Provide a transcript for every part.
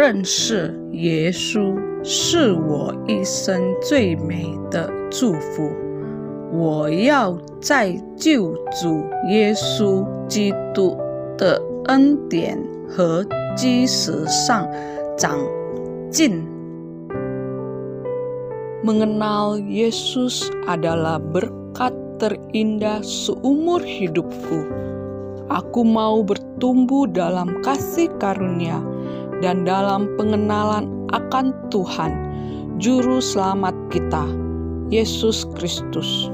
认识耶稣是我一生最美的祝福。我要在救主耶稣基督的恩典和基石上长进。Mengenal Yesus adalah berkat terindah seumur hidupku. Aku mau bertumbuh dalam kasih karunia dan dalam pengenalan akan Tuhan, Juru Selamat kita, Yesus Kristus.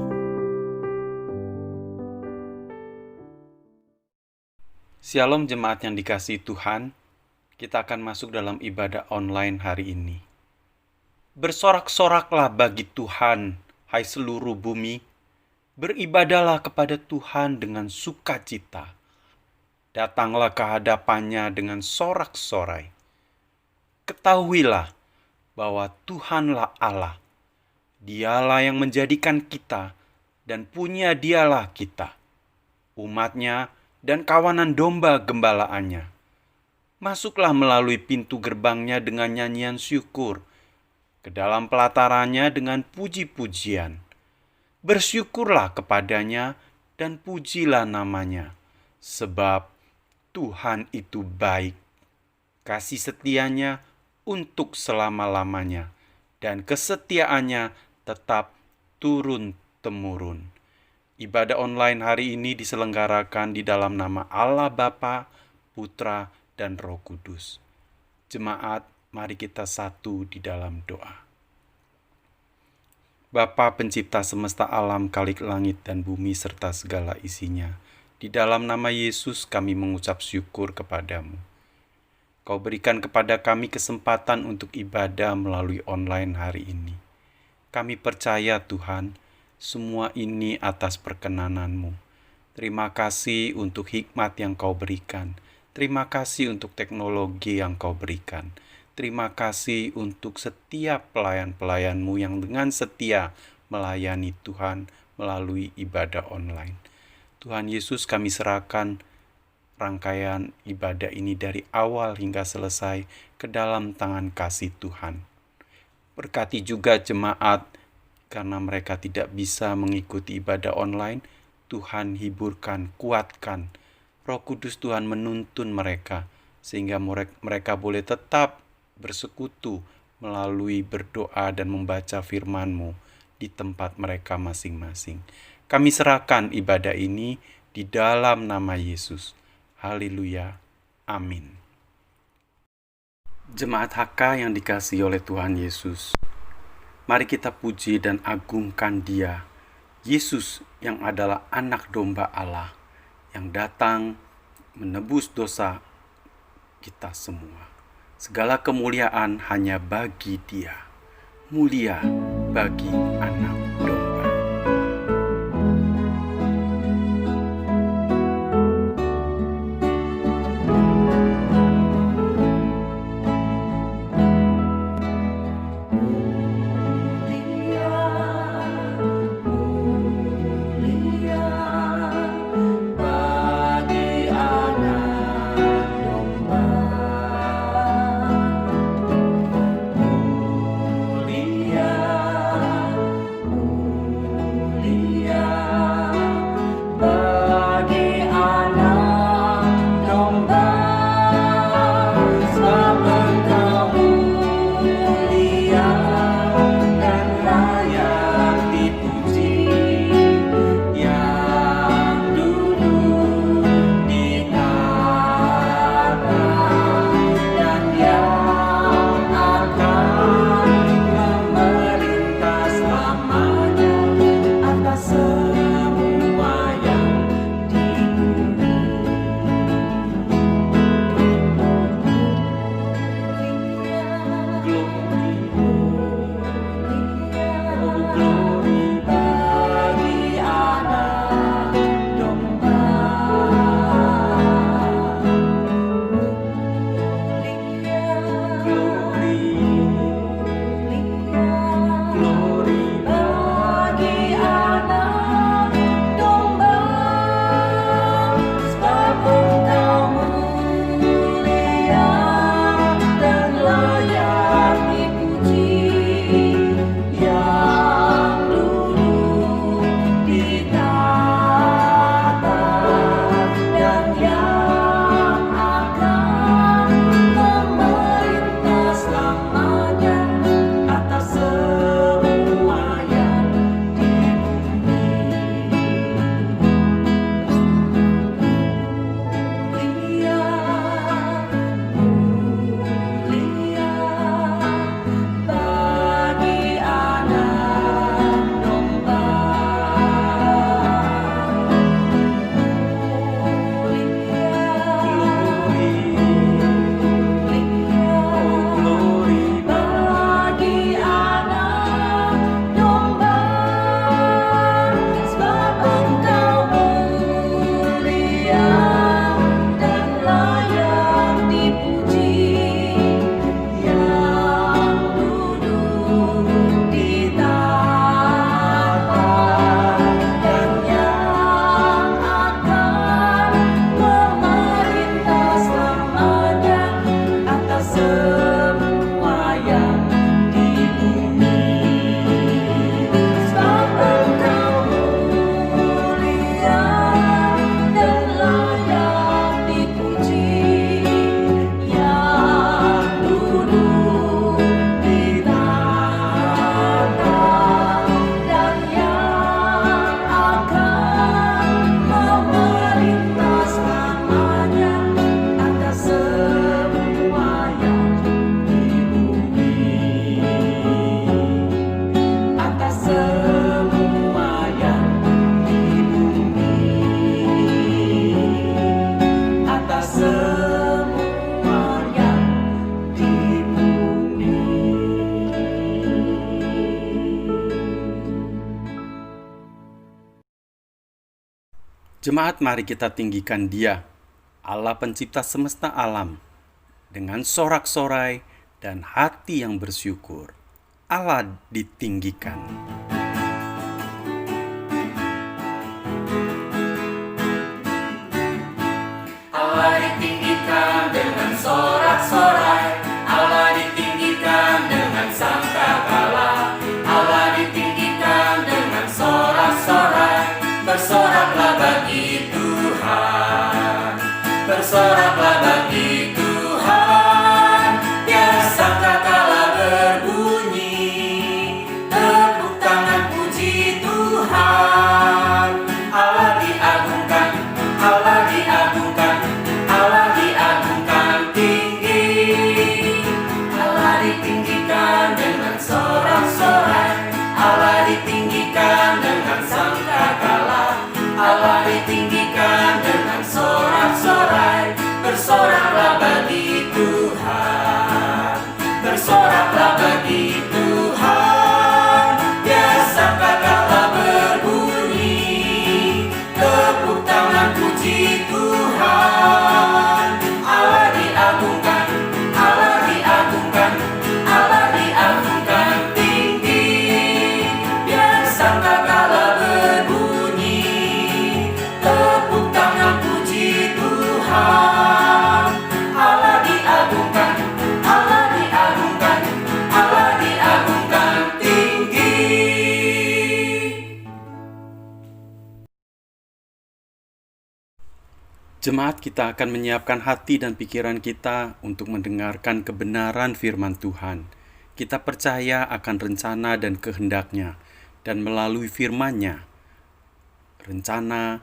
Shalom jemaat yang dikasihi Tuhan, kita akan masuk dalam ibadah online hari ini. Bersorak-soraklah bagi Tuhan, hai seluruh bumi. Beribadahlah kepada Tuhan dengan sukacita. Datanglah ke hadapannya dengan sorak-sorai. Ketahuilah bahwa Tuhanlah Allah. Dialah yang menjadikan kita dan punya dialah kita, umatnya dan kawanan domba gembalaannya. Masuklah melalui pintu gerbangnya dengan nyanyian syukur, ke dalam pelatarannya dengan puji-pujian. Bersyukurlah kepadanya dan pujilah namanya, sebab Tuhan itu baik. Kasih setianya untuk selama-lamanya, dan kesetiaannya tetap turun-temurun. Ibadah online hari ini diselenggarakan di dalam nama Allah Bapa, Putra, dan Roh Kudus. Jemaat, mari kita satu di dalam doa. Bapa pencipta semesta alam, kalik langit dan bumi serta segala isinya, di dalam nama Yesus kami mengucap syukur kepadamu. Kau berikan kepada kami kesempatan untuk ibadah melalui online hari ini. Kami percaya Tuhan, semua ini atas perkenanan-Mu. Terima kasih untuk hikmat yang Kau berikan. Terima kasih untuk teknologi yang Kau berikan. Terima kasih untuk setiap pelayan-pelayan-Mu yang dengan setia melayani Tuhan melalui ibadah online. Tuhan Yesus, kami serahkan rangkaian ibadah ini dari awal hingga selesai ke dalam tangan kasih Tuhan. Berkati juga jemaat, karena mereka tidak bisa mengikuti ibadah online. Tuhan hiburkan, kuatkan. Roh Kudus Tuhan menuntun mereka, sehingga mereka boleh tetap bersekutu melalui berdoa dan membaca firman-Mu di tempat mereka masing-masing. Kami serahkan ibadah ini di dalam nama Yesus. Haleluya. Amin. Jemaat HK yang dikasihi oleh Tuhan Yesus, mari kita puji dan agungkan Dia, Yesus yang adalah anak domba Allah, yang datang menebus dosa kita semua. Segala kemuliaan hanya bagi Dia. Mulia bagi anak domba. Jemaat, mari kita tinggikan Dia, Allah pencipta semesta alam, dengan sorak-sorai dan hati yang bersyukur. Allah ditinggikan. Allah ditinggikan dengan sorak-sorai, Allah ditinggikan dengan sangkakala, Allah ditinggikan dengan sorak-sorai. Bersoraklah bagi Tuhan, bersoraklah bagi Tuhan. Ya sangkakala berbunyi, tepuk tangan puji Tuhan. Allah diagungkan, Allah diagungkan, Allah diagungkan tinggi. Allah ditinggikan dengan sorak-sorai, Allah ditinggikan dengan sangkakala, Allah ditinggikan dengan sorak-sorai. Bersoraklah bagi Tuhan, bersoraklah bagi Tuhan. Ya sangkakala berbunyi, tepuk tangan puji Tuhan. Allah diagungkan, Allah diagungkan, Allah diagungkan tinggi. Biar sangkakala berbunyi, tepuk tangan puji Tuhan. Allah diagungkan, Allah diagungkan, Allah diagungkan tinggi. Jemaat, kita akan menyiapkan hati dan pikiran kita untuk mendengarkan kebenaran firman Tuhan. Kita percaya akan rencana dan kehendak-Nya, dan melalui firman-Nya, rencana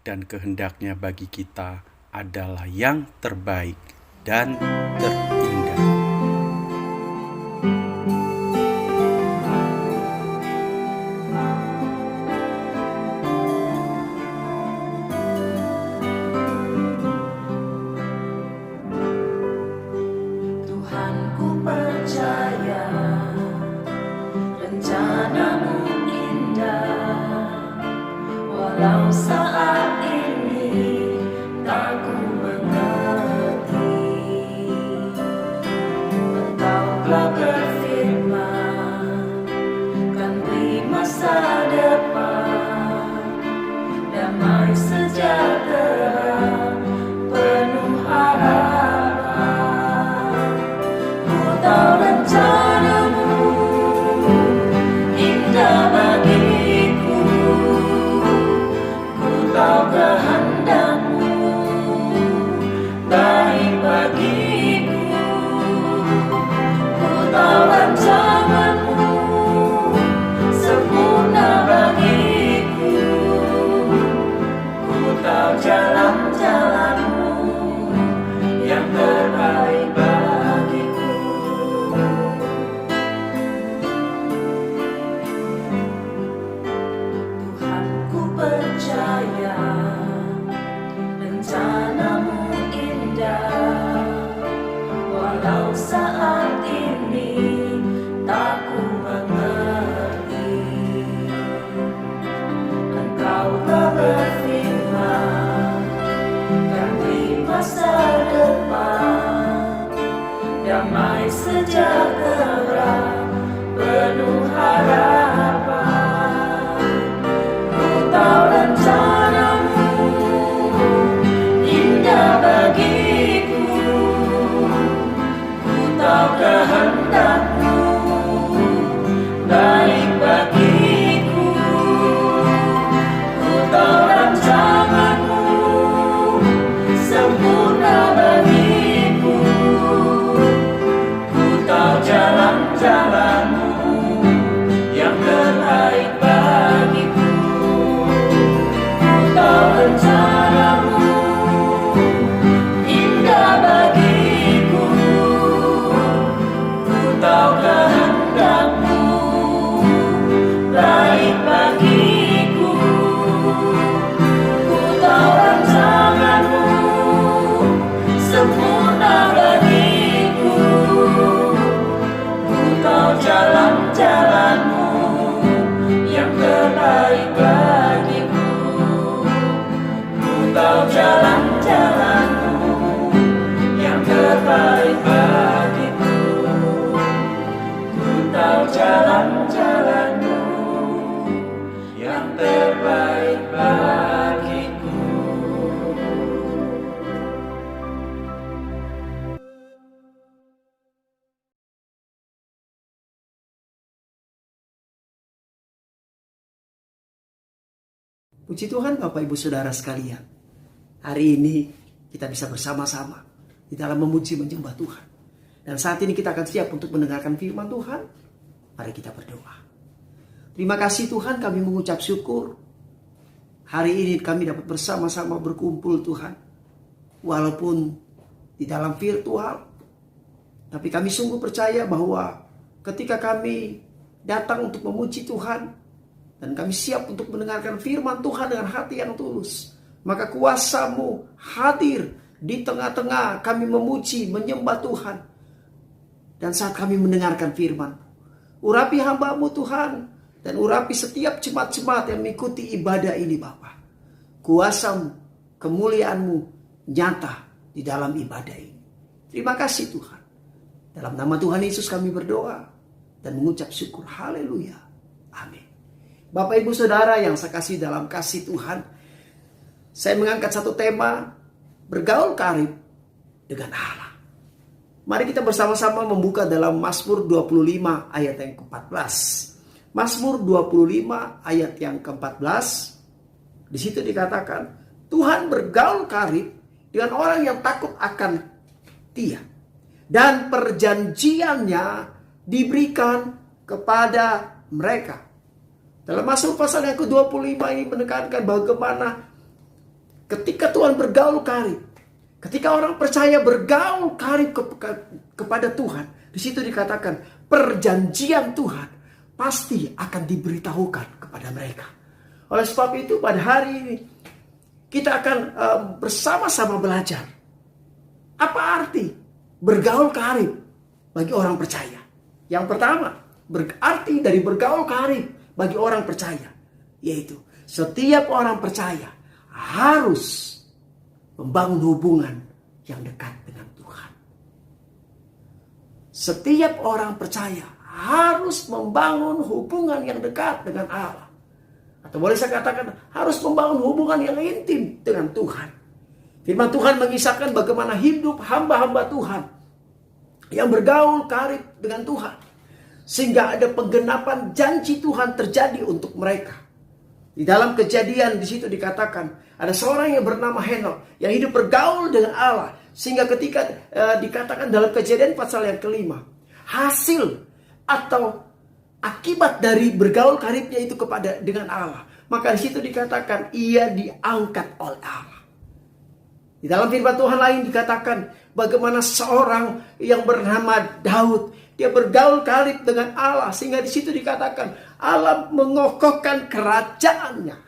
dan kehendak-Nya bagi kita adalah yang terbaik dan terindah. Tuhan, ku percaya rencana-Mu indah, walau saat ini tak ku mengerti. Engkau telah berfirman, kan beri masa depan, damai sejahtera, penuh harapan. Ku tahu rencana-Mu indah bagiku, ku tahu kehendak-Mu baik bagiku. Ku tahu rancangan-Mu sempurna bagiku, ku tahu jalan-jalan-Mu yang terbaik bagiku. Tuhan, ku percaya rencana-Mu indah, walau saat ini tak ku mengerti. Engkau telah berfirman, kan beri masa depan, damai sejahtera, penuh harapan. Ku tahu rencana-Mu indah bagiku, ku tahu kehendak-Mu baik bagiku. Ku tahu rancangan-Mu sempurna bagiku, ku tahu jalan-jalan-Mu yang terbaik bagiku. Ku tahu rencana-Mu indah bagiku, ku tahu jalan-jalanmu yang terbaik bagiku. Ku tahu jalan-jalanmu yang terbaik bagiku. Puji Tuhan Bapak Ibu Saudara sekalian. Hari ini kita bisa bersama-sama di dalam memuji menyembah Tuhan. Dan saat ini kita akan siap untuk mendengarkan firman Tuhan. Mari kita berdoa. Terima kasih Tuhan, kami mengucap syukur. Hari ini kami dapat bersama-sama berkumpul Tuhan. Walaupun di dalam virtual. Tapi kami sungguh percaya bahwa ketika kami datang untuk memuji Tuhan, dan kami siap untuk mendengarkan firman Tuhan dengan hati yang tulus, maka kuasa-Mu hadir di tengah-tengah kami memuji, menyembah Tuhan. Dan saat kami mendengarkan firman, urapi hamba-Mu Tuhan, dan urapi setiap jemaat-jemaat yang mengikuti ibadah ini Bapa. Kuasa-Mu, kemuliaan-Mu nyata di dalam ibadah ini. Terima kasih Tuhan. Dalam nama Tuhan Yesus kami berdoa dan mengucap syukur. Haleluya. Amin. Bapak Ibu Saudara yang saya kasih dalam kasih Tuhan, saya mengangkat satu tema, bergaul karib dengan Allah. Mari kita bersama-sama membuka dalam Mazmur 25 ayat yang ke-14. Mazmur 25 ayat yang ke-14. Di situ dikatakan, Tuhan bergaul karib dengan orang yang takut akan Dia, dan perjanjiannya diberikan kepada mereka. Dalam Mazmur pasal yang ke-25 ini menekankan bagaimana ketika Tuhan bergaul karib, ketika orang percaya bergaul karib kepada Tuhan, di situ dikatakan perjanjian Tuhan pasti akan diberitahukan kepada mereka. Oleh sebab itu pada hari ini kita akan bersama-sama belajar apa arti bergaul karib bagi orang percaya. Yang pertama, berarti dari bergaul karib bagi orang percaya, yaitu setiap orang percaya harus membangun hubungan yang dekat dengan Tuhan. Setiap orang percaya harus membangun hubungan yang dekat dengan Allah. Atau boleh saya katakan harus membangun hubungan yang intim dengan Tuhan. Firman Tuhan mengisahkan bagaimana hidup hamba-hamba Tuhan yang bergaul karib dengan Tuhan, sehingga ada penggenapan janji Tuhan terjadi untuk mereka. Di dalam Kejadian di situ dikatakan ada seorang yang bernama Henok yang hidup bergaul dengan Allah, sehingga ketika dikatakan dalam Kejadian pasal yang ke-5, hasil atau akibat dari bergaul karibnya itu dengan Allah, maka di situ dikatakan ia diangkat oleh Allah. Di dalam firman Tuhan lain dikatakan bagaimana seorang yang bernama Daud, dia bergaul karib dengan Allah, sehingga di situ dikatakan Allah mengokohkan kerajaannya.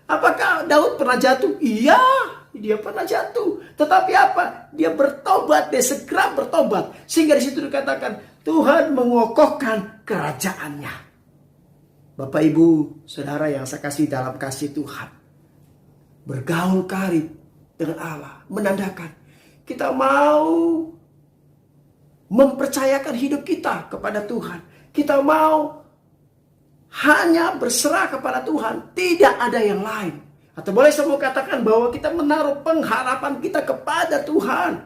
Apakah Daud pernah jatuh? Iya, dia pernah jatuh. Tetapi apa? Dia bertobat, dia segera bertobat, sehingga di situ dikatakan Tuhan mengokohkan kerajaannya. Bapak Ibu Saudara yang saya kasih dalam kasih Tuhan, bergaul karib dengan Allah menandakan kita mau mempercayakan hidup kita kepada Tuhan. Kita mau hanya berserah kepada Tuhan, tidak ada yang lain. Atau boleh saya mau katakan bahwa kita menaruh pengharapan kita kepada Tuhan.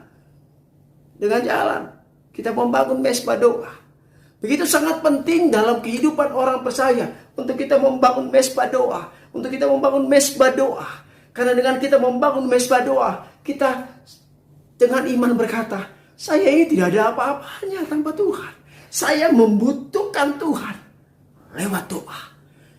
Dengan jalan kita membangun mesbah doa. Begitu sangat penting dalam kehidupan orang percaya untuk kita membangun mesbah doa, untuk kita membangun mesbah doa. Karena dengan kita membangun mesbah doa, kita dengan iman berkata, saya ini tidak ada apa-apanya tanpa Tuhan. Saya membutuhkan Tuhan lewat doa.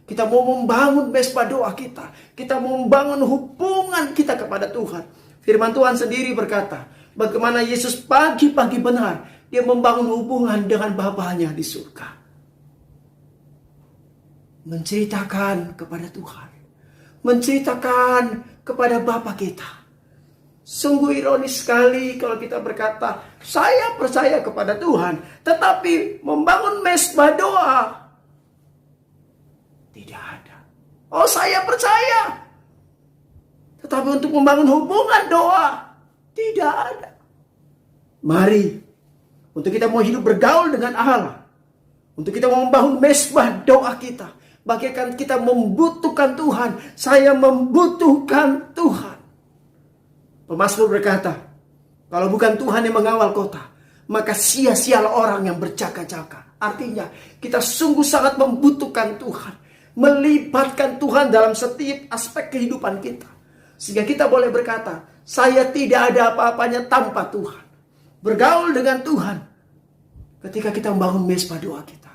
Kita mau membangun mesbah doa kita. Kita mau membangun hubungan kita kepada Tuhan. Firman Tuhan sendiri berkata, bagaimana Yesus pagi-pagi benar, dia membangun hubungan dengan Bapanya di surga. Menceritakan kepada Tuhan. Menceritakan kepada Bapa kita. Sungguh ironis sekali kalau kita berkata, saya percaya kepada Tuhan, tetapi membangun mesbah doa tidak ada. Oh, saya percaya, Tetapi untuk membangun hubungan doa, tidak ada. Mari, untuk kita mau hidup bergaul dengan Allah, untuk kita mau membangun mesbah doa kita, bagaikan kita membutuhkan Tuhan. Saya membutuhkan Tuhan. Pemazmur berkata, kalau bukan Tuhan yang mengawal kota, maka sia-sialah orang yang berjaga-jaga. Artinya, kita sungguh sangat membutuhkan Tuhan. Melibatkan Tuhan dalam setiap aspek kehidupan kita. Sehingga kita boleh berkata, saya tidak ada apa-apanya tanpa Tuhan. Bergaul dengan Tuhan ketika kita membangun mesbah doa kita.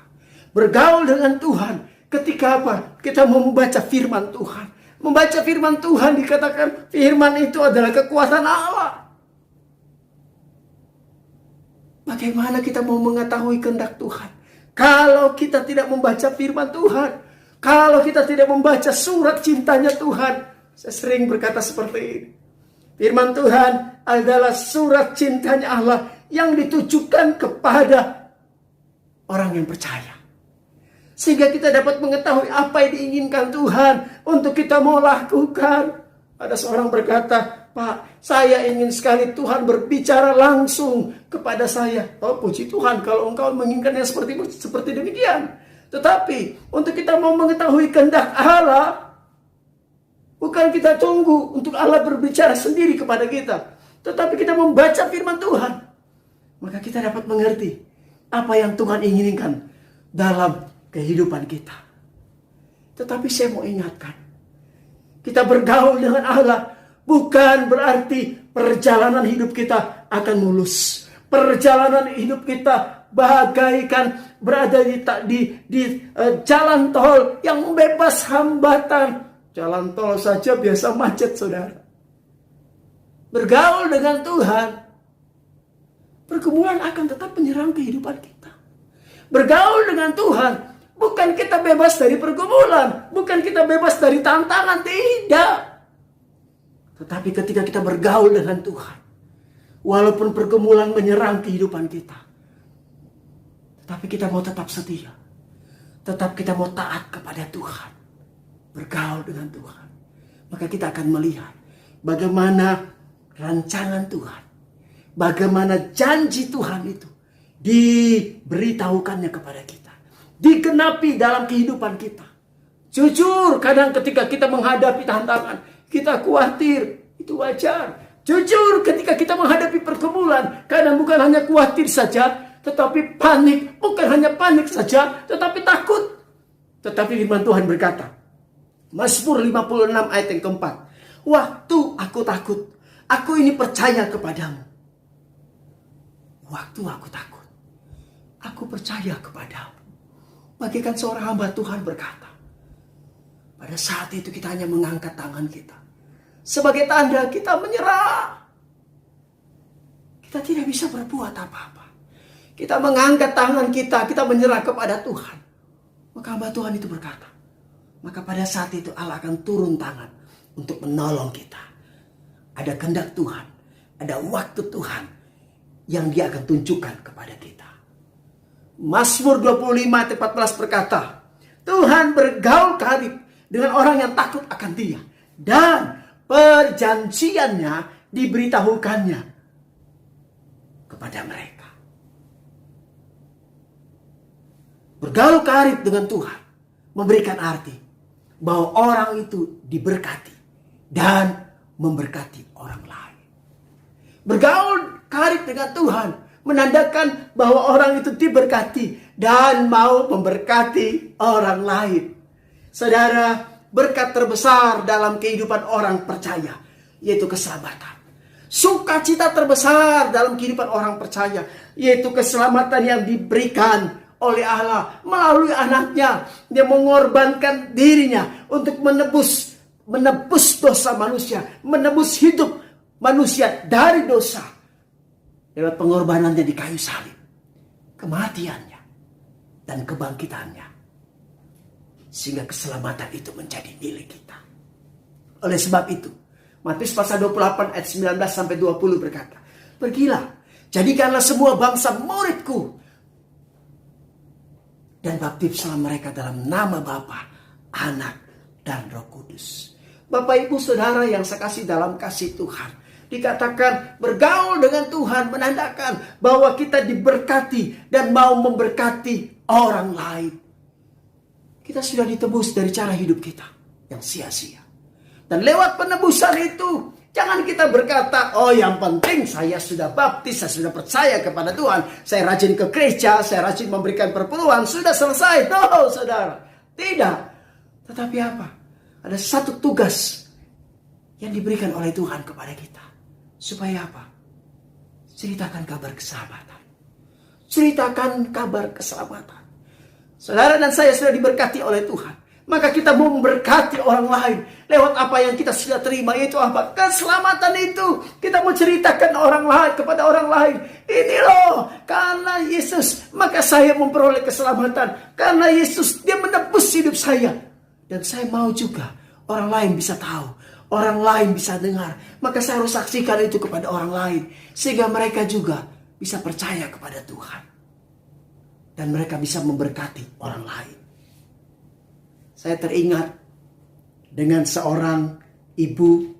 Bergaul dengan Tuhan ketika apa? Kita membaca firman Tuhan. Membaca firman Tuhan dikatakan firman itu adalah kekuatan Allah. Bagaimana kita mau mengetahui kehendak Tuhan kalau kita tidak membaca firman Tuhan? Kalau kita tidak membaca surat cintanya Tuhan? Saya sering berkata seperti ini. Firman Tuhan adalah surat cintanya Allah yang ditujukan kepada orang yang percaya. Sehingga kita dapat mengetahui apa yang diinginkan Tuhan untuk kita mau lakukan. Ada seorang berkata, Pak, saya ingin sekali Tuhan berbicara langsung kepada saya. Oh, puji Tuhan kalau engkau menginginkannya seperti demikian. Tetapi untuk kita mau mengetahui kehendak Allah, bukan kita tunggu untuk Allah berbicara sendiri kepada kita, tetapi kita membaca firman Tuhan. Maka kita dapat mengerti apa yang Tuhan inginkan dalam kehidupan kita. Tetapi saya mau ingatkan, kita bergaul dengan Allah bukan berarti perjalanan hidup kita akan mulus. Perjalanan hidup kita bagaikan berada di jalan tol yang bebas hambatan. Jalan tol saja biasa macet, saudara. Bergaul dengan Tuhan, pergumulan akan tetap menyerang kehidupan kita. Bergaul dengan Tuhan, bukan kita bebas dari pergumulan, bukan kita bebas dari tantangan, tidak. Tetapi ketika kita bergaul dengan Tuhan, walaupun pergumulan menyerang kehidupan kita, tetapi kita mau tetap setia. Tetap kita mau taat kepada Tuhan. Bergaul dengan Tuhan. Maka kita akan melihat bagaimana rancangan Tuhan. Bagaimana janji Tuhan itu diberitahukannya kepada kita. Digenapi dalam kehidupan kita. Jujur, kadang ketika kita menghadapi tantangan, kita khawatir. Itu wajar. Jujur, ketika kita menghadapi pergumulan, kadang bukan hanya khawatir saja, tetapi panik. Bukan hanya panik saja, tetapi takut. Tetapi firman Tuhan berkata, Mazmur 56 ayat yang keempat, waktu aku takut, aku ini percaya kepadamu. Waktu aku takut, aku percaya kepadamu. Bagaikan seorang hamba Tuhan berkata, pada saat itu kita hanya mengangkat tangan kita. Sebagai tanda kita menyerah. Kita tidak bisa berbuat apa-apa. Kita mengangkat tangan kita menyerah kepada Tuhan. Maka hamba Tuhan itu berkata, maka pada saat itu Allah akan turun tangan untuk menolong kita. Ada kehendak Tuhan, ada waktu Tuhan yang Dia akan tunjukkan kepada kita. Mazmur 25 ayat 14 berkata, Tuhan bergaul karib dengan orang yang takut akan Dia, dan perjanjiannya diberitahukannya kepada mereka. Bergaul karib dengan Tuhan memberikan arti bahwa orang itu diberkati dan memberkati orang lain. Bergaul karib dengan Tuhan menandakan bahwa orang itu diberkati dan mau memberkati orang lain. Saudara, berkat terbesar dalam kehidupan orang percaya yaitu keselamatan. Sukacita terbesar dalam kehidupan orang percaya yaitu keselamatan yang diberikan oleh Allah melalui anaknya. Dia mengorbankan dirinya untuk menebus dosa manusia, menebus hidup manusia dari dosa lewat pengorbanannya di kayu salib, kematiannya dan kebangkitannya, sehingga keselamatan itu menjadi milik kita. Oleh sebab itu, Matius pasal 28 ayat 19 sampai 20 berkata, pergilah, jadikanlah semua bangsa muridku, dan baptislah mereka dalam nama Bapa, Anak, dan Roh Kudus. Bapak Ibu Saudara yang saya kasih dalam kasih Tuhan. Dikatakan bergaul dengan Tuhan menandakan bahwa kita diberkati dan mau memberkati orang lain. Kita sudah ditebus dari cara hidup kita yang sia-sia. Dan lewat penebusan itu, jangan kita berkata, oh yang penting saya sudah baptis, saya sudah percaya kepada Tuhan, saya rajin ke gereja, saya rajin memberikan perpuluhan, sudah selesai. No, saudara. Tidak. Tetapi apa? Ada satu tugas yang diberikan oleh Tuhan kepada kita. Supaya apa? Ceritakan kabar keselamatan. Ceritakan kabar keselamatan. Saudara dan saya sudah diberkati oleh Tuhan. Maka kita mau memberkati orang lain. Lewat apa yang kita sudah terima. Yaitu apa? Keselamatan itu. Kita mau ceritakan orang lain kepada orang lain. Ini loh. Karena Yesus. Maka saya memperoleh keselamatan. Karena Yesus. Dia menebus hidup saya. Dan saya mau juga orang lain bisa tahu. Orang lain bisa dengar. Maka saya harus saksikan itu kepada orang lain. Sehingga mereka juga bisa percaya kepada Tuhan. Dan mereka bisa memberkati orang lain. Saya teringat dengan seorang ibu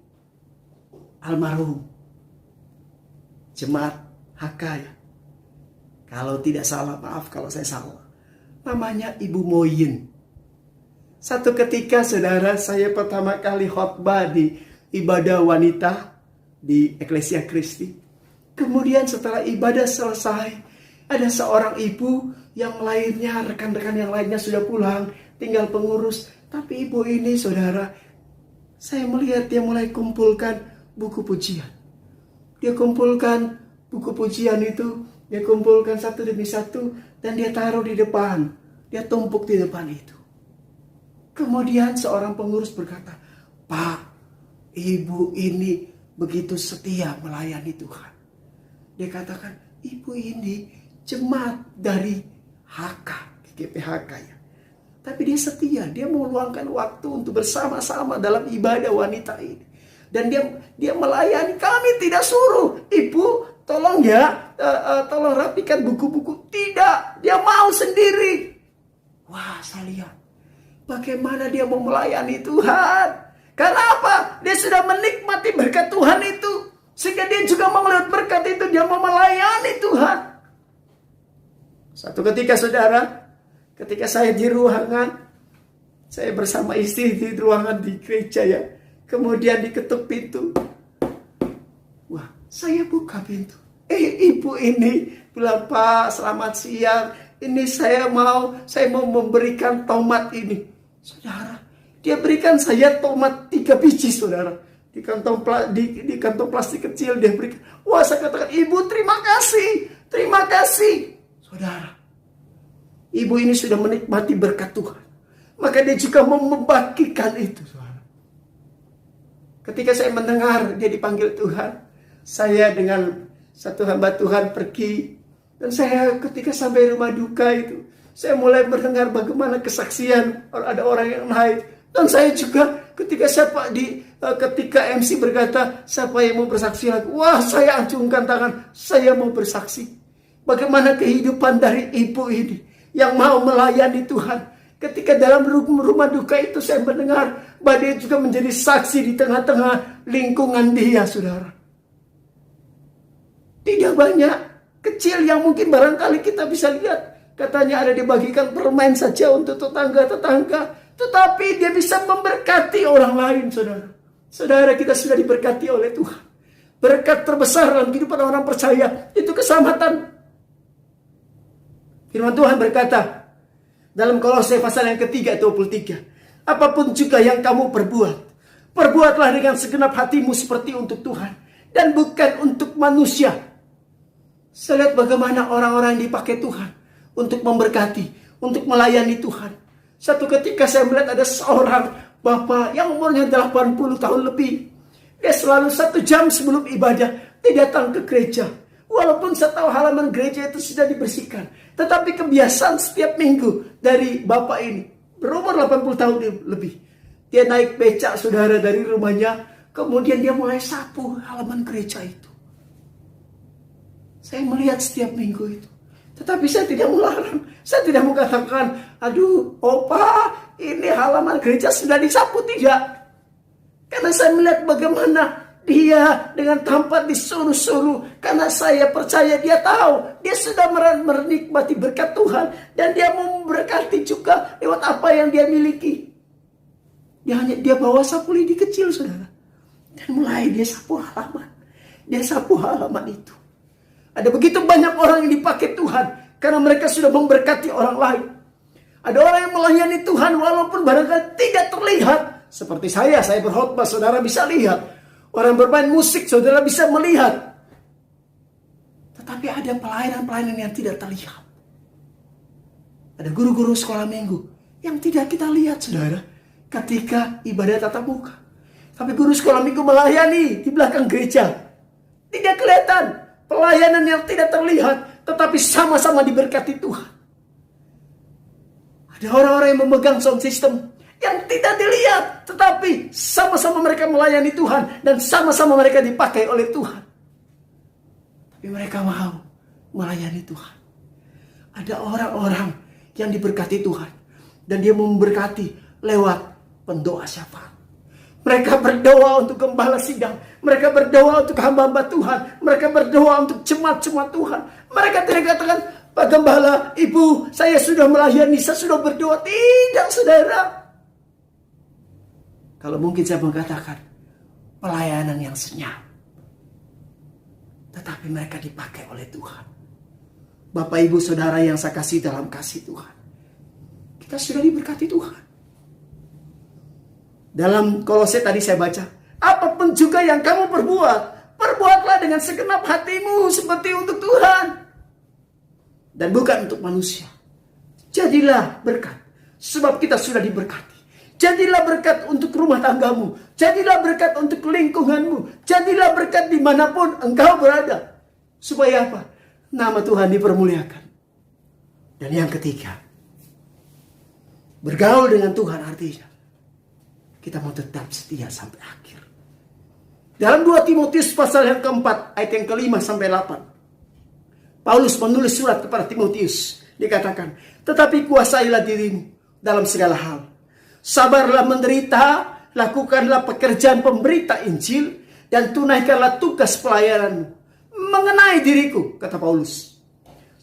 almarhum. Jemaat HK ya. Kalau tidak salah, maaf kalau saya salah. Namanya Ibu Moyin. Satu ketika saudara, saya pertama kali khotbah di ibadah wanita di Eklesia Kristi. Kemudian setelah ibadah selesai, ada seorang ibu yang lainnya, rekan-rekan yang lainnya sudah pulang, tinggal pengurus. Tapi ibu ini saudara, saya melihat dia mulai kumpulkan buku pujian. Dia kumpulkan buku pujian itu, dia kumpulkan satu demi satu, dan dia taruh di depan. Dia tumpuk di depan itu. Kemudian seorang pengurus berkata, Pak, ibu ini begitu setia melayani Tuhan. Dia katakan, ibu ini jemaat dari HK, GPHK ya. Tapi dia setia, dia meluangkan waktu untuk bersama-sama dalam ibadah wanita ini. Dan dia melayani, kami tidak suruh, ibu tolong ya, tolong rapikan buku-buku. Tidak, dia mau sendiri. Wah, saya lihat. Bagaimana dia mau melayani Tuhan. Karena apa? Dia sudah menikmati berkat Tuhan itu. Sehingga dia juga mau melihat berkat itu. Dia mau melayani Tuhan. Satu ketika saudara, ketika saya di ruangan, saya bersama istri di ruangan di gereja ya. Kemudian diketuk pintu. Wah, saya buka pintu. Ibu ini bilang, Pak, selamat siang. Ini saya mau memberikan tomat ini. Saudara, dia berikan saya tomat 3 biji, saudara. Di kantong plastik kecil dia berikan. Wah, saya katakan, ibu terima kasih. Terima kasih. Saudara, ibu ini sudah menikmati berkat Tuhan. Maka dia juga mau membagikan itu, saudara. Ketika saya mendengar dia dipanggil Tuhan, saya dengan satu hamba Tuhan pergi. Dan saya ketika sampai rumah duka itu, saya mulai mendengar bagaimana kesaksian ada orang yang naik. Dan saya juga ketika MC berkata, siapa yang mau bersaksi lagi? Wah, saya acungkan tangan, saya mau bersaksi. Bagaimana kehidupan dari ibu ini yang mau melayani Tuhan. Ketika dalam rumah duka itu saya mendengar bahwa dia juga menjadi saksi di tengah-tengah lingkungan dia, saudara. Tidak banyak, kecil yang mungkin barangkali kita bisa lihat. Katanya ada dibagikan permen saja untuk tetangga-tetangga. Tetapi dia bisa memberkati orang lain, saudara. Saudara, kita sudah diberkati oleh Tuhan. Berkat terbesar dalam kehidupan orang percaya itu keselamatan. Firman Tuhan berkata dalam Kolose pasal yang ketiga 23. Apapun juga yang kamu perbuat, perbuatlah dengan segenap hatimu seperti untuk Tuhan. Dan bukan untuk manusia. Saya lihat bagaimana orang-orang yang dipakai Tuhan untuk memberkati, untuk melayani Tuhan. Satu ketika saya melihat ada seorang bapak yang umurnya 80 tahun lebih. Dia selalu 1 jam sebelum ibadah, dia datang ke gereja. Walaupun saya tahu halaman gereja itu sudah dibersihkan. Tetapi kebiasaan setiap minggu dari bapak ini, berumur 80 tahun lebih. Dia naik becak, saudara, dari rumahnya. Kemudian dia mulai sapu halaman gereja itu. Saya melihat setiap minggu itu. Tetapi saya tidak melarang. Saya tidak mengatakan, aduh, opa, ini halaman gereja sudah disapu. Tidak. Karena saya melihat bagaimana dia dengan tanpa disuruh-suruh. Karena saya percaya dia tahu. Dia sudah menikmati berkat Tuhan. Dan dia memberkati juga lewat apa yang dia miliki. Dia bawa sapu lidi kecil, saudara. Dan mulai dia sapu halaman. Dia sapu halaman itu. Ada begitu banyak orang yang dipakai Tuhan. Karena mereka sudah memberkati orang lain. Ada orang yang melayani Tuhan walaupun barangkali tidak terlihat. Seperti saya berkhotbah, saudara bisa lihat. Orang bermain musik, saudara bisa melihat. Tetapi ada pelayanan-pelayanan yang tidak terlihat. Ada guru-guru sekolah minggu yang tidak kita lihat, saudara, ketika ibadah tatap muka. Tapi guru sekolah minggu melayani di belakang gereja. Tidak kelihatan. Pelayanan yang tidak terlihat, tetapi sama-sama diberkati Tuhan. Ada orang-orang yang memegang sound system yang tidak dilihat, tetapi sama-sama mereka melayani Tuhan dan sama-sama mereka dipakai oleh Tuhan. Tapi mereka mau melayani Tuhan. Ada orang-orang yang diberkati Tuhan dan dia memberkati lewat pendoa syafaat. Mereka berdoa untuk gembala sidang. Mereka berdoa untuk hamba-hamba Tuhan. Mereka berdoa untuk jemaat-jemaat Tuhan. Mereka tidak katakan, Pak Gembala, Ibu, saya sudah melayani, saya sudah berdoa. Tidak, saudara. Kalau mungkin saya mengatakan pelayanan yang senyap. Tetapi mereka dipakai oleh Tuhan. Bapak, Ibu, Saudara yang saya kasih dalam kasih Tuhan. Kita sudah diberkati Tuhan. Dalam Kolose tadi saya baca, apapun juga yang kamu perbuat, perbuatlah dengan segenap hatimu seperti untuk Tuhan dan bukan untuk manusia. Jadilah berkat, sebab kita sudah diberkati. Jadilah berkat untuk rumah tanggamu. Jadilah berkat untuk lingkunganmu. Jadilah berkat dimanapun engkau berada. Supaya apa? Nama Tuhan dipermuliakan. Dan yang ketiga, bergaul dengan Tuhan artinya kita mau tetap setia sampai akhir. Dalam 2 Timotius pasal yang keempat, ayat yang ke-5 sampai 8. Paulus menulis surat kepada Timotius. Dikatakan, tetapi kuasailah dirimu dalam segala hal. Sabarlah menderita, lakukanlah pekerjaan pemberita Injil, dan tunaikanlah tugas pelayananmu. Mengenai diriku, kata Paulus.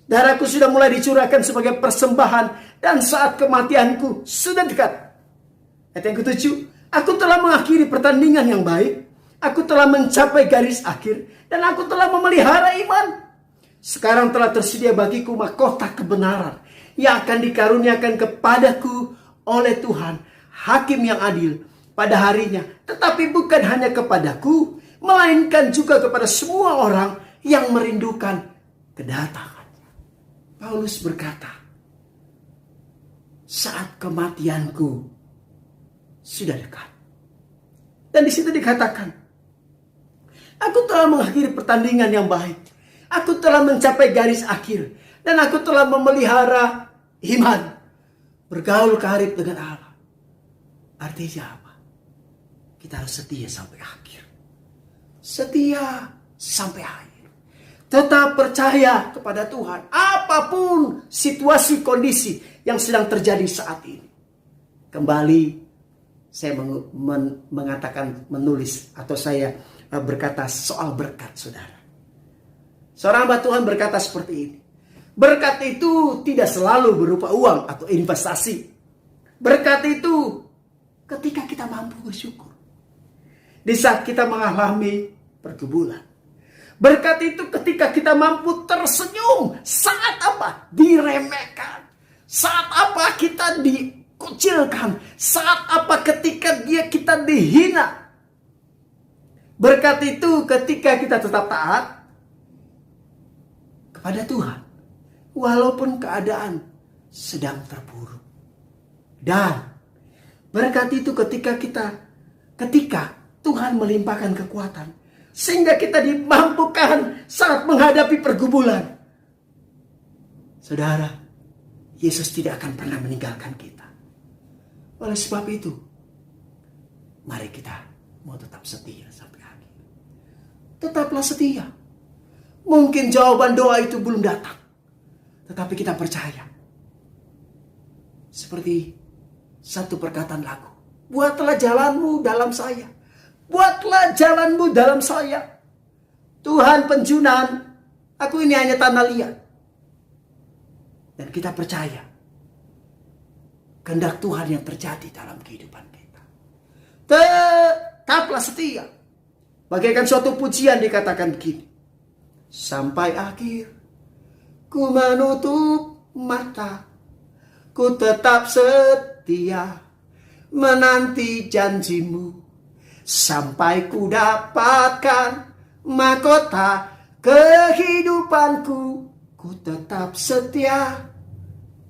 Darahku sudah mulai dicurahkan sebagai persembahan, dan saat kematianku sudah dekat. Ayat yang ke-7, aku telah mengakhiri pertandingan yang baik, aku telah mencapai garis akhir, dan aku telah memelihara iman. Sekarang telah tersedia bagiku mahkota kebenaran yang akan dikaruniakan kepadaku oleh Tuhan, hakim yang adil pada harinya. Tetapi bukan hanya kepadaku, melainkan juga kepada semua orang yang merindukan kedatangannya. Paulus berkata, saat kematianku sudah dekat. Dan di situ dikatakan, aku telah mengakhiri pertandingan yang baik. Aku telah mencapai garis akhir. Dan aku telah memelihara iman. Bergaul karib dengan Allah. Artinya apa? Kita harus setia sampai akhir. Setia sampai akhir. Tetap percaya kepada Tuhan. Apapun situasi kondisi yang sedang terjadi saat ini. Kembali saya mengatakan, menulis, atau saya berkata soal berkat, saudara. Seorang hamba Tuhan berkata seperti ini. Berkat itu tidak selalu berupa uang atau investasi. Berkat itu ketika kita mampu bersyukur. Di saat kita mengalami pergumulan. Berkat itu ketika kita mampu tersenyum. Saat apa? Diremehkan. Saat apa kita dikucilkan. Saat apa ketika kita dihina. Berkat itu ketika kita tetap taat kepada Tuhan, walaupun keadaan sedang terpuruk. Dan berkat itu ketika Tuhan melimpahkan kekuatan, sehingga kita dimampukan saat menghadapi pergumulan. Saudara, Yesus tidak akan pernah meninggalkan kita. Oleh sebab itu, mari kita mau tetap setia sampai akhir. Tetaplah setia. Mungkin jawaban doa itu belum datang, tetapi kita percaya. Seperti satu perkataan lagu, buatlah jalanmu dalam saya, Buatlah jalanmu dalam saya. Tuhan penjunan, aku ini hanya tanah liat. Dan kita percaya kehendak Tuhan yang terjadi dalam kehidupan kita. Tetaplah setia. Bagaikan suatu pujian dikatakan begini. Sampai akhir ku menutup mata, ku tetap setia menanti janjimu, sampai ku dapatkan mahkota kehidupanku. Ku tetap setia,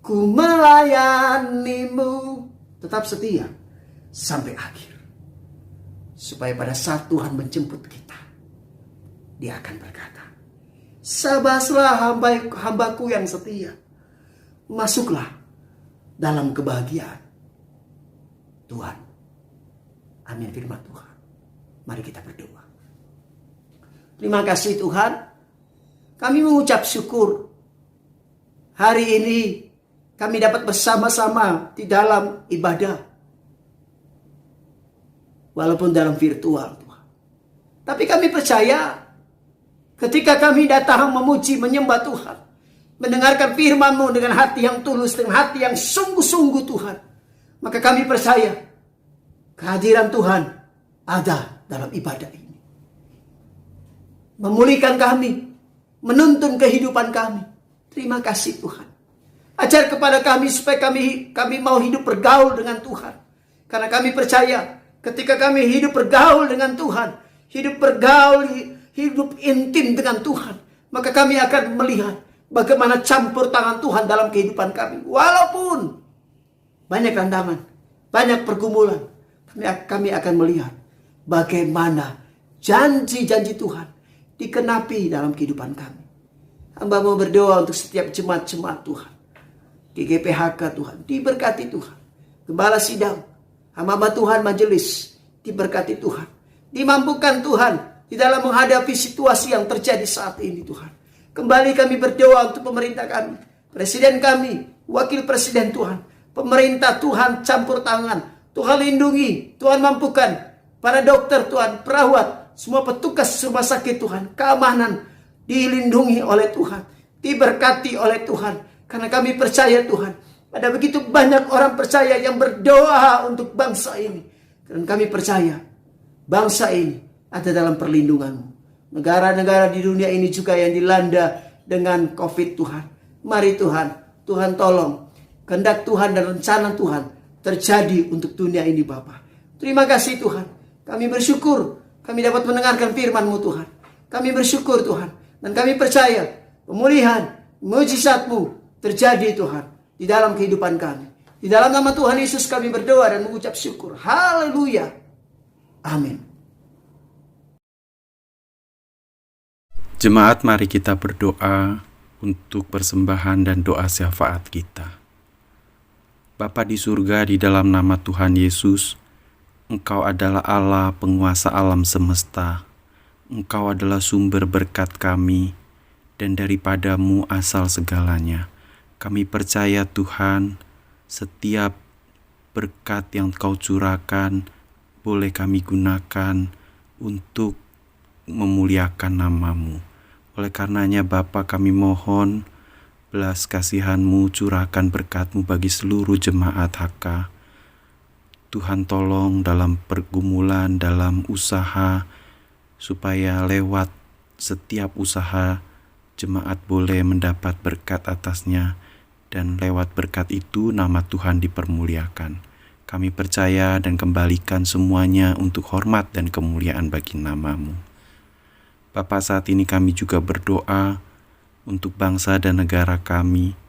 ku melayanimu. Tetap setia sampai akhir. Supaya pada saat Tuhan menjemput kita, Dia akan berkata, sabaslah hambaku yang setia. Masuklah dalam kebahagiaan Tuhan. Amin firman Tuhan. Mari kita berdoa. Terima kasih Tuhan. Kami mengucap syukur. Hari ini kami dapat bersama-sama di dalam ibadah. Walaupun dalam virtual Tuhan. Tapi kami percaya ketika kami datang memuji, menyembah Tuhan, mendengarkan firman-Mu dengan hati yang tulus, dengan hati yang sungguh-sungguh Tuhan, maka kami percaya kehadiran Tuhan ada dalam ibadah ini. Memulihkan kami, menuntun kehidupan kami. Terima kasih Tuhan. Ajar kepada kami supaya kami mau hidup bergaul dengan Tuhan. Karena kami percaya ketika kami hidup bergaul dengan Tuhan, hidup bergaul, hidup intim dengan Tuhan, maka kami akan melihat bagaimana campur tangan Tuhan dalam kehidupan kami. Walaupun banyak randangan, banyak pergumulan, kami akan melihat bagaimana janji-janji Tuhan dikenapi dalam kehidupan kami. Hamba mau berdoa untuk setiap jemaat-jemaat Tuhan, GGPHK Tuhan, diberkati Tuhan. Gembala sidang, hamba Tuhan majelis, diberkati Tuhan. Dimampukan Tuhan di dalam menghadapi situasi yang terjadi saat ini Tuhan. Kembali kami berdoa untuk pemerintah kami, presiden kami, wakil presiden Tuhan. Pemerintah Tuhan campur tangan, Tuhan lindungi, Tuhan mampukan. Para dokter Tuhan, perawat, semua petugas rumah sakit Tuhan, keamanan dilindungi oleh Tuhan, diberkati oleh Tuhan. Karena kami percaya Tuhan, ada begitu banyak orang percaya yang berdoa untuk bangsa ini. Dan kami percaya bangsa ini ada dalam perlindungan-Mu. Negara-negara di dunia ini juga yang dilanda dengan COVID Tuhan. Mari Tuhan, Tuhan tolong. Kehendak Tuhan dan rencana Tuhan terjadi untuk dunia ini Bapa. Terima kasih Tuhan. Kami bersyukur kami dapat mendengarkan firman-Mu Tuhan. Kami bersyukur Tuhan. Dan kami percaya pemulihan, mujizat-Mu terjadi Tuhan di dalam kehidupan kami. Di dalam nama Tuhan Yesus kami berdoa dan mengucap syukur. Haleluya. Amin. Jemaat, mari kita berdoa untuk persembahan dan doa syafaat kita. Bapa di surga, di dalam nama Tuhan Yesus, Engkau adalah Allah penguasa alam semesta. Engkau adalah sumber berkat kami, dan daripada-Mu asal segalanya. Kami percaya Tuhan, setiap berkat yang Kau curahkan boleh kami gunakan untuk memuliakan nama-Mu. Oleh karenanya Bapa, kami mohon belas kasihan-Mu, curahkan berkat-Mu bagi seluruh jemaat HK. Tuhan tolong dalam pergumulan, dalam usaha, supaya lewat setiap usaha jemaat boleh mendapat berkat atasnya, dan lewat berkat itu nama Tuhan dipermuliakan. Kami percaya dan kembalikan semuanya untuk hormat dan kemuliaan bagi nama-Mu. Bapa, saat ini kami juga berdoa untuk bangsa dan negara kami.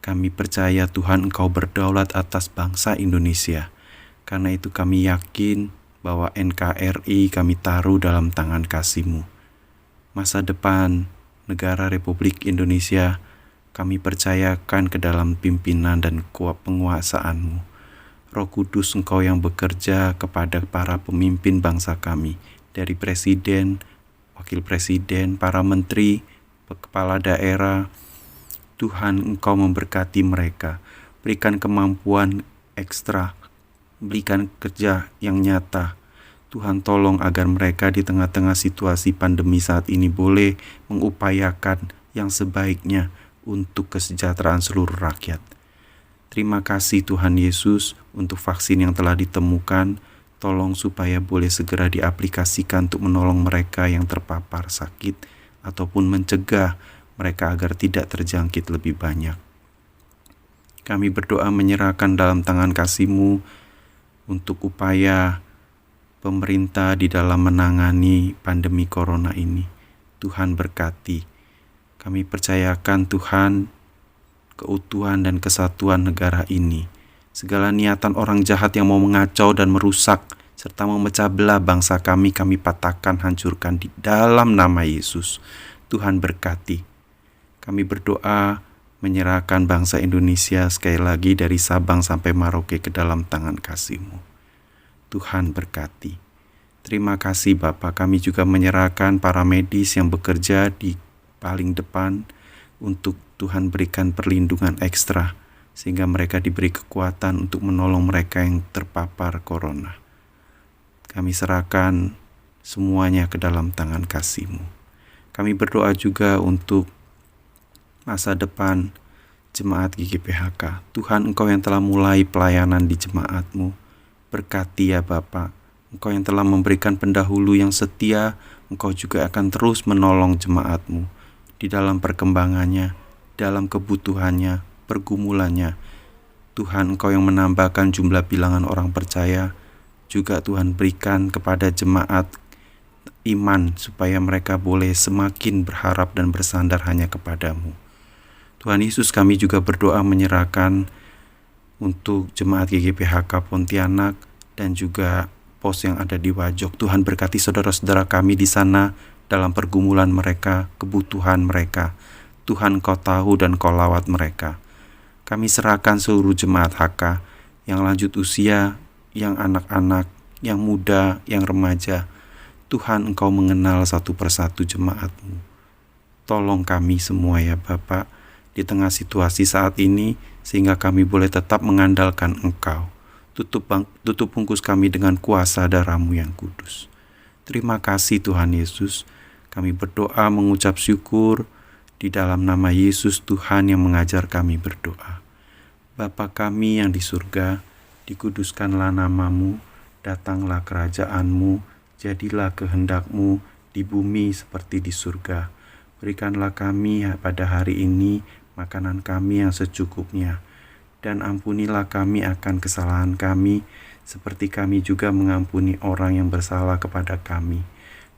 Kami percaya Tuhan Engkau berdaulat atas bangsa Indonesia. Karena itu kami yakin bahwa NKRI kami taruh dalam tangan kasih-Mu. Masa depan negara Republik Indonesia kami percayakan ke dalam pimpinan dan penguasaan-Mu. Roh Kudus Engkau yang bekerja kepada para pemimpin bangsa kami, dari presiden, wakil presiden, para menteri, kepala daerah. Tuhan Engkau memberkati mereka, berikan kemampuan ekstra, berikan kerja yang nyata. Tuhan tolong agar mereka di tengah-tengah situasi pandemi saat ini boleh mengupayakan yang sebaiknya untuk kesejahteraan seluruh rakyat. Terima kasih Tuhan Yesus untuk vaksin yang telah ditemukan. Tolong supaya boleh segera diaplikasikan untuk menolong mereka yang terpapar sakit ataupun mencegah mereka agar tidak terjangkit lebih banyak. Kami berdoa menyerahkan dalam tangan kasih-Mu untuk upaya pemerintah di dalam menangani pandemi corona ini. Tuhan berkati. Kami percayakan Tuhan keutuhan dan kesatuan negara ini. Segala niatan orang jahat yang mau mengacau dan merusak serta memecah belah bangsa kami patahkan, hancurkan di dalam nama Yesus. Tuhan berkati. Kami berdoa menyerahkan bangsa Indonesia sekali lagi dari Sabang sampai Merauke ke dalam tangan kasih-Mu. Tuhan berkati. Terima kasih Bapa, kami juga menyerahkan para medis yang bekerja di paling depan untuk Tuhan berikan perlindungan ekstra sehingga mereka diberi kekuatan untuk menolong mereka yang terpapar corona. Kami serahkan semuanya ke dalam tangan kasih-Mu. Kami berdoa juga untuk masa depan jemaat GGPHK. Tuhan, Engkau yang telah mulai pelayanan di jemaat-Mu, berkati ya Bapa. Engkau yang telah memberikan pendahulu yang setia, Engkau juga akan terus menolong jemaat-Mu di dalam perkembangannya, dalam kebutuhannya, pergumulannya. Tuhan, Engkau yang menambahkan jumlah bilangan orang percaya, juga Tuhan berikan kepada jemaat iman supaya mereka boleh semakin berharap dan bersandar hanya kepada-Mu. Tuhan Yesus, kami juga berdoa menyerahkan untuk jemaat GGPHK Pontianak dan juga pos yang ada di Wajok. Tuhan berkati saudara-saudara kami di sana dalam pergumulan mereka, kebutuhan mereka. Tuhan, Kau tahu dan Kau lawat mereka. Kami serahkan seluruh jemaat HK yang lanjut usia, yang anak-anak, yang muda, yang remaja. Tuhan, Engkau mengenal satu persatu jemaat-Mu. Tolong kami semua ya Bapak, di tengah situasi saat ini, sehingga kami boleh tetap mengandalkan Engkau. Tutup bungkus kami dengan kuasa darah-Mu yang kudus. Terima kasih Tuhan Yesus. Kami berdoa mengucap syukur di dalam nama Yesus Tuhan yang mengajar kami berdoa. Bapa kami yang di surga, dikuduskanlah nama-Mu, datanglah kerajaan-Mu, jadilah kehendak-Mu di bumi seperti di surga. Berikanlah kami pada hari ini makanan kami yang secukupnya, dan ampunilah kami akan kesalahan kami, seperti kami juga mengampuni orang yang bersalah kepada kami.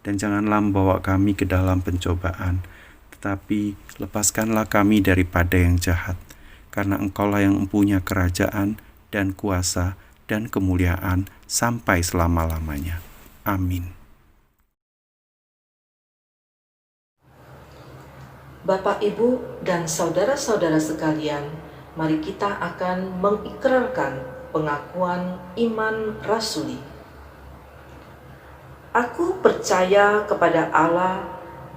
Dan janganlah membawa kami ke dalam pencobaan, tetapi lepaskanlah kami daripada yang jahat, karena Engkaulah yang mempunyai kerajaan dan kuasa dan kemuliaan sampai selama-lamanya. Amin. Bapak, Ibu, dan saudara-saudara sekalian, mari kita akan mengikrarkan pengakuan iman rasuli. Aku percaya kepada Allah,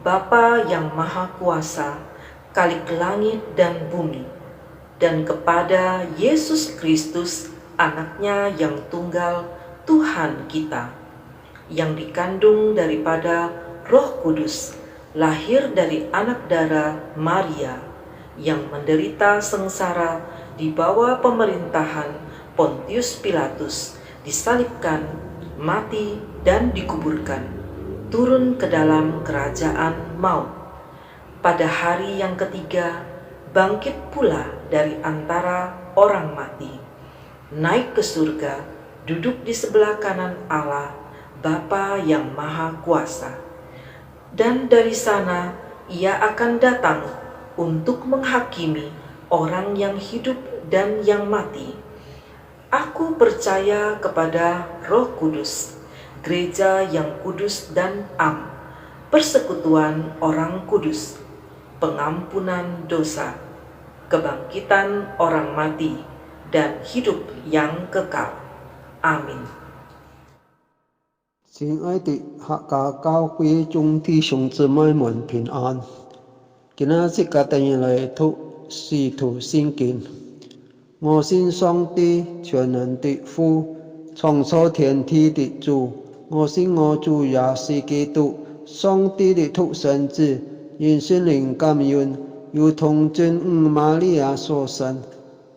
Bapa yang Maha Kuasa, Khalik langit dan bumi, dan kepada Yesus Kristus, Anaknya yang tunggal, Tuhan kita, yang dikandung daripada Roh Kudus, lahir dari anak darah Maria, yang menderita sengsara di bawah pemerintahan Pontius Pilatus, disalibkan, mati, dan dikuburkan, turun ke dalam kerajaan maut. Pada hari yang ketiga, bangkit pula dari antara orang mati, naik ke surga, duduk di sebelah kanan Allah, Bapa yang Maha Kuasa. Dan dari sana Ia akan datang untuk menghakimi orang yang hidup dan yang mati. Aku percaya kepada Roh Kudus, gereja yang kudus dan am, persekutuan orang kudus, pengampunan dosa, kebangkitan orang mati, dan hidup yang kekal. Amin. 親愛的客家教會眾弟兄姊妹們平安。今日即刻突然嚟讀使徒信經。我信上帝全能的父，創造天地的主，我信我主耶稣基督，上帝的独生子，因圣灵感孕，由童真母玛利亚所生，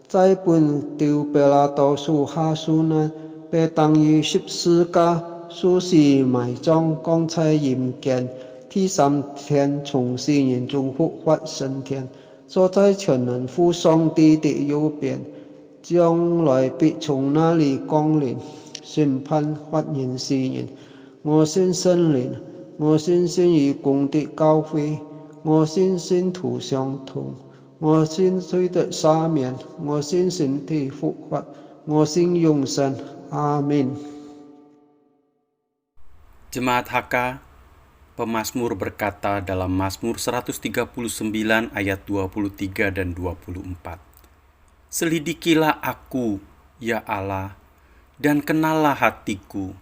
在本丢比拉多属下受难，被当于十字架，受死埋葬，光彩阴间，第三天从死人中复活升天，坐在全能父上帝的右边，将来必从那里降临，审判活人死人。我信圣灵，我信信义公的教会，我信信徒相通，我信罪的赦免，我信身体复活，我信永生。阿min。Jemaat HK, pemazmur berkata dalam Mazmur 139 ayat 23 dan 24. Selidikilah aku, ya Allah, dan kenallah hatiku.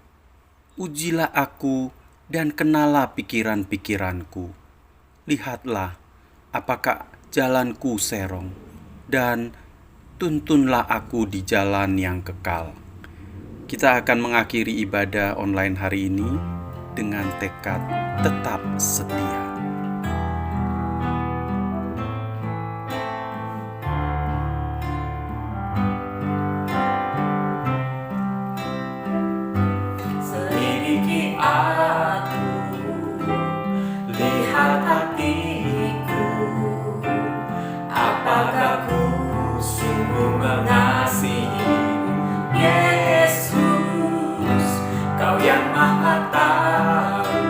Ujilah aku dan kenallah pikiran-pikiranku. Lihatlah apakah jalanku serong, dan tuntunlah aku di jalan yang kekal. Kita akan mengakhiri ibadah online hari ini dengan tekad tetap setia. Selidiki aku, lihat hatiku, apakah ku sungguh mengasihi Yesus, Kau yang Maha Tahu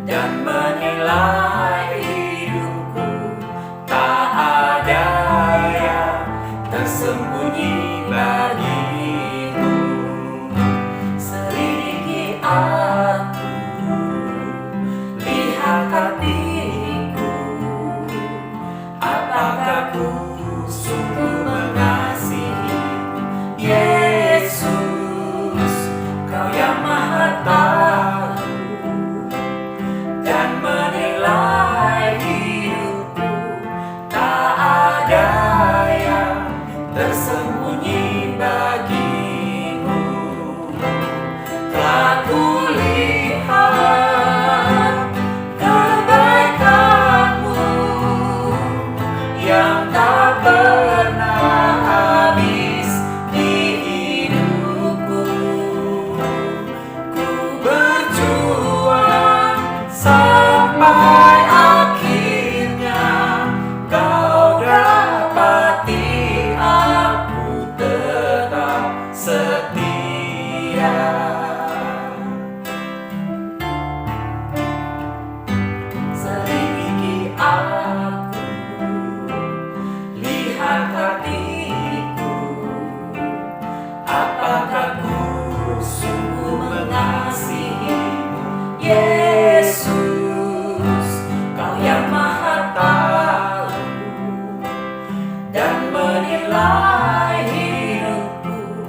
dan menilai hidupku, tak ada yang tersembunyi bagimu. Selidiki aku, lihat hatiku, apakah ku sungguh mengasihi Yesus, Kau yang Maha Tahu dan menilai hidupku, tak ada yang tersembunyi bagimu. Telah kulihat kebaikan-Mu yang tak pernah habis di hidupku. Ku berjuang sampai akhirnya, Kau dapati aku tetap setia. Selidiki aku, lihat hatiku, apakah ku sungguh mengasihi Yesus, Kau yang Maha Tahu dan menilai hidupku,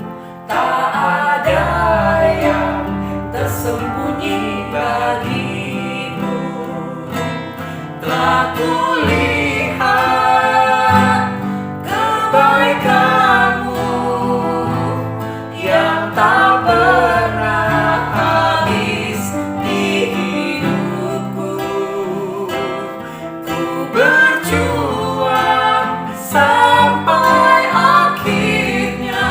tak ada yang tersembunyi bagimu. Telah kulihat kebaikan-Mu yang tak pernah habis di hidupku. Ku berjuang sampai akhirnya,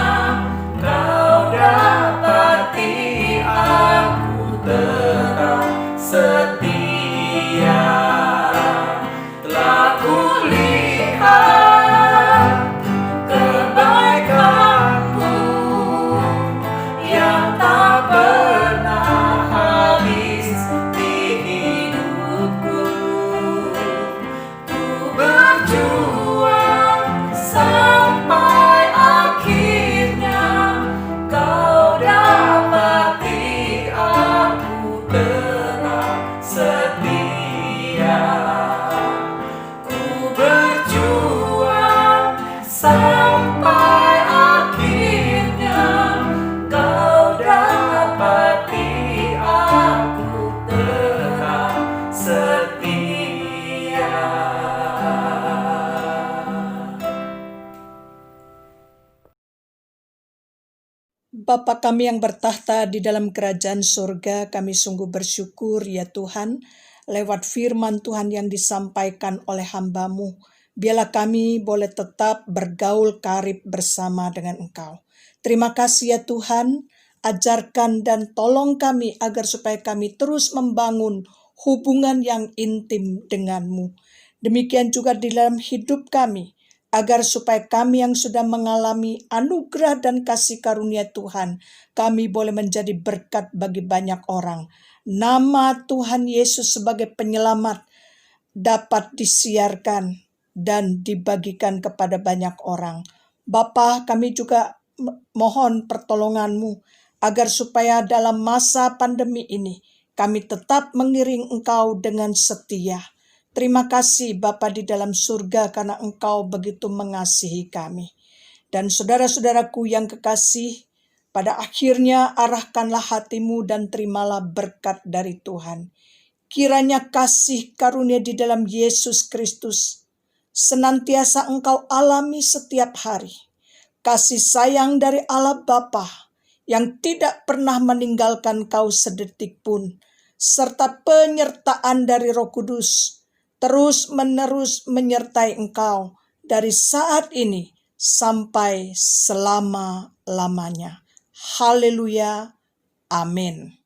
Kau dapati aku tetap setia. Telah kulihat kebaikan-Mu yang tak pernah habis di hidupku. Ku berjuang sampai akhirnya, Kau dapati aku tetap setia. Ku berjuang sampai akhirnya, Kau dapati aku tetap setia. Bapa kami yang bertahta di dalam kerajaan surga, kami sungguh bersyukur ya Tuhan, lewat firman Tuhan yang disampaikan oleh hamba-Mu. Biarlah kami boleh tetap bergaul karib bersama dengan Engkau. Terima kasih ya Tuhan, ajarkan dan tolong kami agar supaya kami terus membangun hubungan yang intim dengan-Mu. Demikian juga di dalam hidup kami, agar supaya kami yang sudah mengalami anugerah dan kasih karunia Tuhan, kami boleh menjadi berkat bagi banyak orang. Nama Tuhan Yesus sebagai penyelamat dapat disiarkan dan dibagikan kepada banyak orang. Bapa, kami juga mohon pertolongan-Mu agar supaya dalam masa pandemi ini kami tetap mengiring Engkau dengan setia. Terima kasih Bapa di dalam surga karena Engkau begitu mengasihi kami. Dan saudara-saudaraku yang kekasih, pada akhirnya arahkanlah hatimu dan terimalah berkat dari Tuhan. Kiranya kasih karunia di dalam Yesus Kristus senantiasa engkau alami setiap hari. Kasih sayang dari Allah Bapa yang tidak pernah meninggalkan kau sedetik pun, serta penyertaan dari Roh Kudus terus-menerus menyertai engkau dari saat ini sampai selama-lamanya. Haleluya. Amin.